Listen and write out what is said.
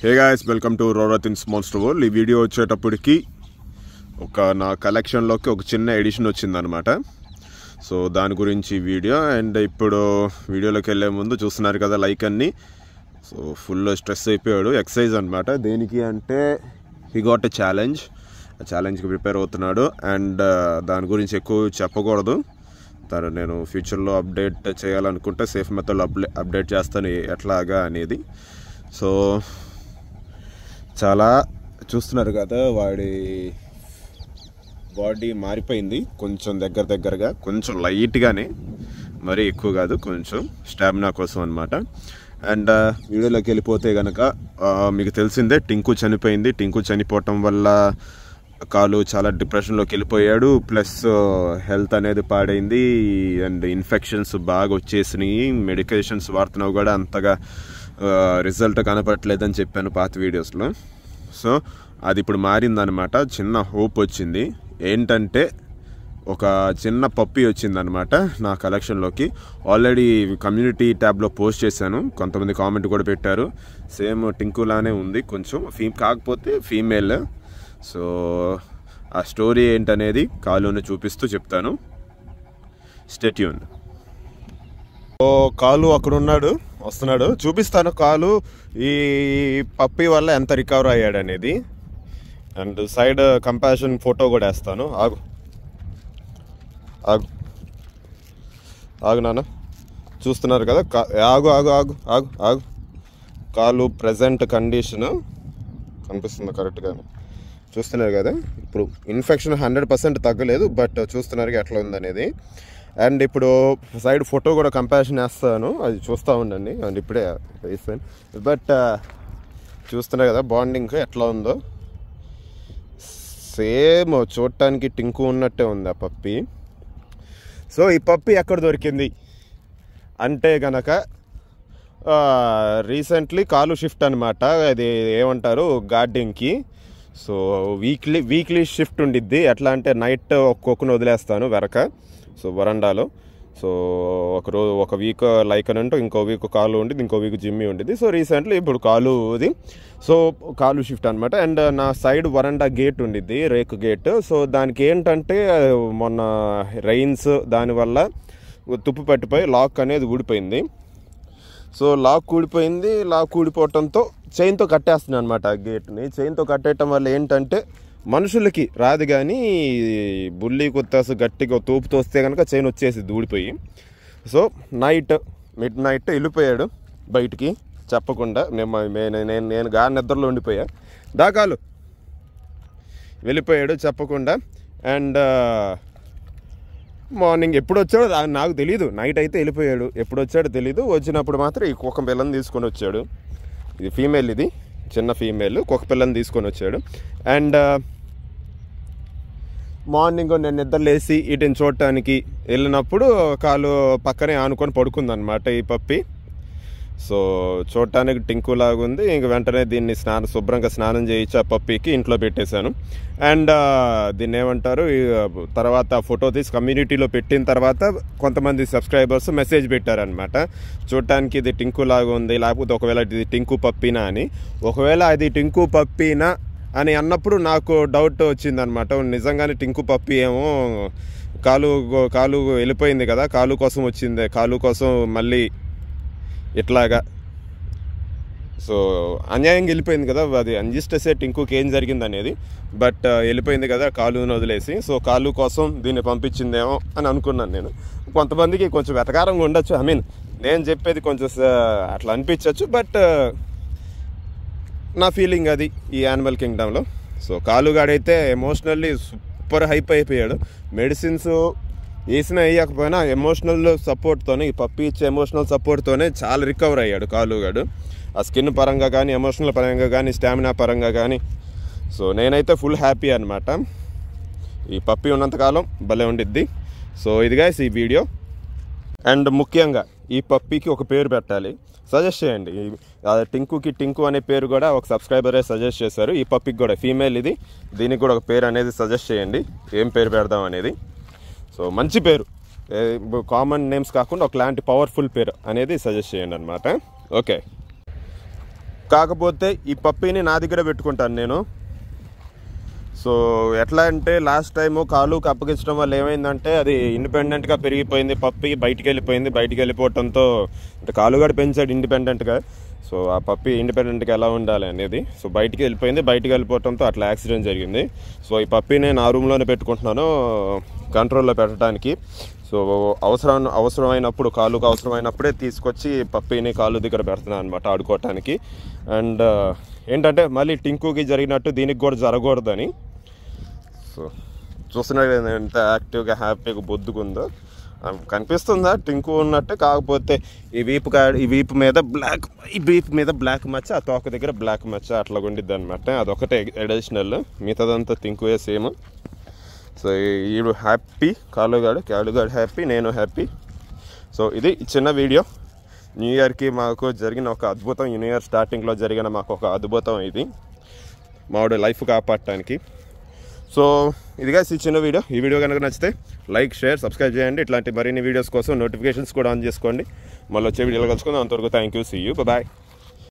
Hey guys, welcome to రోరాథిన్స్ monster world. ఈ video వచ్చేటప్పటికి నా కలెక్షన్లోకి ఒక చిన్న ఎడిషన్ వచ్చిందనమాట. సో దాని గురించి వీడియో. అండ్ ఇప్పుడు వీడియోలోకి వెళ్ళే ముందు చూస్తున్నారు కదా లైక్ అన్ని. సో ఫుల్ స్ట్రెస్ అయిపోయాడు. ఎక్సర్సైజ్ అనమాట. దేనికి అంటే హీ గాట్ ఎ ఛాలెంజ్. ఆ ఛాలెంజ్కి ప్రిపేర్ అవుతున్నాడు. అండ్ దాని గురించి ఎక్కువ చెప్పకూడదు. నేను ఫ్యూచర్లో అప్డేట్ చేయాలనుకుంటే సేఫ్ మెథడ్లో అప్డేట్ చేస్తాను ఎట్లాగా అనేది. సో చాలా చూస్తున్నారు కదా, వాడి బాడీ మారిపోయింది కొంచెం దగ్గరగా, కొంచెం లైట్గానే, మరీ ఎక్కువ కాదు, కొంచెం స్టామినా కోసం అనమాట. అండ్ వీడియోలోకి వెళ్ళిపోతే కనుక మీకు తెలిసిందే, టింకు చనిపోయింది. టింకు చనిపోవటం వల్ల కాలు చాలా డిప్రెషన్లోకి వెళ్ళిపోయాడు. ప్లస్ హెల్త్ అనేది పాడైంది. అండ్ ఇన్ఫెక్షన్స్ బాగా వచ్చేసినాయి. మెడికేషన్స్ వాడుతున్నావు కూడా అంతగా రిజల్ట్ కనపడట్లేదని చెప్పాను పాత వీడియోస్లో. సో అది ఇప్పుడు మారిందనమాట. చిన్న హోప్ వచ్చింది. ఏంటంటే ఒక చిన్న పప్పీ వచ్చిందనమాట నా కలెక్షన్లోకి. ఆల్రెడీ కమ్యూనిటీ ట్యాబ్లో పోస్ట్ చేశాను. కొంతమంది కామెంట్ కూడా పెట్టారు. సేమ్ టింకులానే ఉంది, కొంచెం కాకపోతే ఫీమేల్. సో ఆ స్టోరీ ఏంటనేది కాలుని చూపిస్తూ చెప్తాను. Stay tune. సో కాలు అక్కడ ఉన్నాడు, వస్తున్నాడు, చూపిస్తాను కాలు ఈ పప్పీ వల్ల ఎంత రికవర్ అయ్యాడు అనేది. అండ్ సైడ్ కంపారిజన్ ఫోటో కూడా వేస్తాను. ఆగు ఆగు ఆగు నాన్న, చూస్తున్నారు కదా. ఆగు ఆగు ఆగు ఆగు ఆగు కాలు ప్రజెంట్ కండిషన్ కనిపిస్తుంది కరెక్ట్గా, చూస్తున్నారు కదా. ఇప్పుడు ఇన్ఫెక్షన్ 100% తగ్గలేదు, బట్ చూస్తున్నారు ఎట్లా ఉందనేది. అండ్ ఇప్పుడు సైడ్ ఫోటో కూడా కంపారిజన్ వేస్తాను, అది చూస్తూ ఉండండి. అండ్ ఇప్పుడే వేస్తాను. బట్ చూస్తున్నారు కదా బాండింగ్ ఎట్లా ఉందో. సేమ్ చూడటానికి టింకు ఉన్నట్టే ఉంది ఆ పప్పీ. సో ఈ పప్పీ ఎక్కడ దొరికింది అంటే గనక రీసెంట్లీ కాలు షిఫ్ట్ అనమాట. అది ఏమంటారు, గార్డెన్కి. సో వీక్లీ షిఫ్ట్ ఉండిద్ది. ఎట్లా అంటే నైట్ ఒక్కొక్కను వదిలేస్తాను వెరక, సో వరండాలో. సో ఒక వీక్ లైక్ అని అంటే ఇంకో వీక్ కాలు ఉండిద్ది, ఇంకో వీక్ జిమ్మి ఉండిద్ది. సో రీసెంట్లీ ఇప్పుడు కాలుది. సో కాలు షిఫ్ట్ అనమాట. అండ్ నా సైడ్ వరండా గేట్ ఉండిద్ది, రేకు గేట్. సో దానికి ఏంటంటే మొన్న రైన్స్ దానివల్ల తుప్పు పట్టిపోయి లాక్ అనేది ఊడిపోయింది. సో లాక్ ఊడిపోవటంతో చైన్తో కట్టేస్తున్నాను అనమాట ఆ గేట్ని. చైన్తో కట్టేయటం వల్ల ఏంటంటే మనుషులకి రాదు, కానీ బుల్లి కొత్తాసు గట్టిగా తోపు తోస్తే కనుక చైన్ వచ్చేసి ఊడిపోయి. సో మిడ్ నైట్ వెళ్ళిపోయాడు బయటికి చెప్పకుండా. నేను గాని నిద్రలో ఉండిపోయా, దాకాలు వెళ్ళిపోయాడు చెప్పకుండా. అండ్ మార్నింగ్ ఎప్పుడు వచ్చాడో నాకు తెలీదు. నైట్ అయితే వెళ్ళిపోయాడు, ఎప్పుడు వచ్చాడో తెలీదు. వచ్చినప్పుడు మాత్రం ఈ కుక్క పిల్లని తీసుకొని వచ్చాడు. ఇది ఫీమేల్, ఇది చిన్న ఫీమేల్ కుక్క పిల్లని తీసుకొని వచ్చాడు. అండ్ మార్నింగ్ నేను నిద్రలేసి వీటిని చూడటానికి వెళ్ళినప్పుడు కాలు పక్కనే ఆనుకొని పడుకుందనమాట ఈ పప్పి. సో చూడటానికి టింకు లాగా ఉంది. ఇంక వెంటనే దీన్ని శుభ్రంగా స్నానం చేయించి ఆ పప్పీకి ఇంట్లో పెట్టేశాను. అండ్ దీన్ని ఏమంటారు, తర్వాత ఫోటో తీసి కమ్యూనిటీలో పెట్టిన తర్వాత కొంతమంది సబ్స్క్రైబర్స్ మెసేజ్ పెట్టారనమాట, చూడటానికి ఇది టింకు లాగా ఉంది, లేకపోతే ఒకవేళ ఇది టింకు పప్పీనా అని. ఒకవేళ అది టింకు పప్పీనా అని అన్నప్పుడు నాకు డౌట్ వచ్చిందనమాట. నిజంగానే టింకు పప్పీ ఏమో కాలు వెళ్ళిపోయింది కదా, కాలు కోసం వచ్చింది, కాలు కోసం మళ్ళీ ఇట్లాగా. సో అన్యాయంగా వెళ్ళిపోయింది కదా, అది అంజిస్టసే టింకుకి ఏం జరిగింది అనేది. బట్ వెళ్ళిపోయింది కదా కాలుని వదిలేసి. సో కాలు కోసం దీన్ని పంపించిందేమో అని అనుకున్నాను నేను. కొంతమందికి కొంచెం వెటకారంగా ఉండొచ్చు, నేను చెప్పేది కొంచెం అట్లా అనిపించవచ్చు, బట్ నా ఫీలింగ్ అది ఈ యానిమల్ కింగ్డమ్లో. సో కాలుగాడైతే ఎమోషనల్లీ సూపర్ హైప్ అయిపోయాడు. మెడిసిన్స్ వేసినా వేయకపోయినా ఎమోషనల్ సపోర్ట్తోనే, ఈ పప్పి ఇచ్చే ఎమోషనల్ సపోర్ట్తోనే చాలా రికవర్ అయ్యాడు కాలుగాడు. ఆ స్కిన్ పరంగా కానీ, ఎమోషనల్ పరంగా కానీ, స్టామినా పరంగా కానీ. సో నేనైతే ఫుల్ హ్యాపీ అనమాట. ఈ పప్పి ఉన్నంతకాలం భలే ఉండిద్ది. సో ఇది గైస్ ఈ వీడియో. అండ్ ముఖ్యంగా ఈ పప్పీకి ఒక పేరు పెట్టాలి, సజెస్ట్ చేయండి. టింకుకి టింకు అనే పేరు కూడా ఒక సబ్స్క్రైబరే సజెస్ట్ చేశారు. ఈ పప్పీకి కూడా ఫీమేల్ ఇది, దీనికి కూడా ఒక పేరు అనేది సజెస్ట్ చేయండి, ఏం పేరు పెడదాం అనేది. సో మంచి పేరు, కామన్ నేమ్స్ కాకుండా ఒకలాంటి పవర్ఫుల్ పేరు అనేది సజెస్ట్ చేయండి అనమాట. ఓకే. కాకపోతే ఈ పప్పీని నా దగ్గర పెట్టుకుంటాను నేను. సో ఎట్లా అంటే లాస్ట్ టైము కాలుకి అప్పగించడం వల్ల ఏమైందంటే అది ఇండిపెండెంట్గా పెరిగిపోయింది, పప్పి బయటికి వెళ్ళిపోయింది. బయటికి వెళ్ళిపోవడంతో అంటే కాలుగాడు పెంచాడు ఇండిపెండెంట్గా. సో ఆ పప్పి ఇండిపెండెంట్గా ఎలా ఉండాలి అనేది సో బయటికి వెళ్ళిపోయింది. బయటికి వెళ్ళిపోవడంతో అట్లా యాక్సిడెంట్ జరిగింది. సో ఈ పప్పిని నా రూమ్లోనే పెట్టుకుంటున్నాను కంట్రోల్లో పెట్టడానికి. సో అవసరమైనప్పుడు కాలుకు అవసరమైనప్పుడే తీసుకొచ్చి పప్పిని కాలు దగ్గర పెడుతున్నాను అనమాట ఆడుకోవటానికి. అండ్ ఏంటంటే మళ్ళీ టింకుకి జరిగినట్టు దీనికి కూడా జరగకూడదని. సో చూస్తున్నారు ఎంత యాక్టివ్గా హ్యాపీగా బొద్దుకుందో కనిపిస్తుందా టింకు ఉన్నట్టు. కాకపోతే ఈ వీపు మీద బ్లాక్ మచ్చ, ఆ తోక దగ్గర బ్లాక్ మచ్చ అట్లా ఉండిద్ది అనమాట. అదొకటే అడిషనల్, మిగతాదంతా టింకుయే సేమ్. సో ఈడు హ్యాపీ, కాలుగాడు హ్యాపీ, నేను హ్యాపీ. సో ఇది చిన్న వీడియో. న్యూ ఇయర్కి మాకు జరిగిన ఒక అద్భుతం, న్యూ ఇయర్ స్టార్టింగ్లో జరిగిన మాకు ఒక అద్భుతం ఇది మావాడు లైఫ్ కాపాడటానికి. సో ఇదిగా ఈ చిన్న వీడియో. ఈ వీడియో కనుక నచ్చితే లైక్, షేర్, సబ్స్క్రైబ్ చేయండి. ఇట్లాంటి మరిన్ని వీడియోస్ కోసం నోటిఫికేషన్స్ కూడా ఆన్ చేసుకోండి. మళ్ళీ వచ్చే వీడియోలో కలుసుకుందాం. అంతవరకు thank you, see you, bye.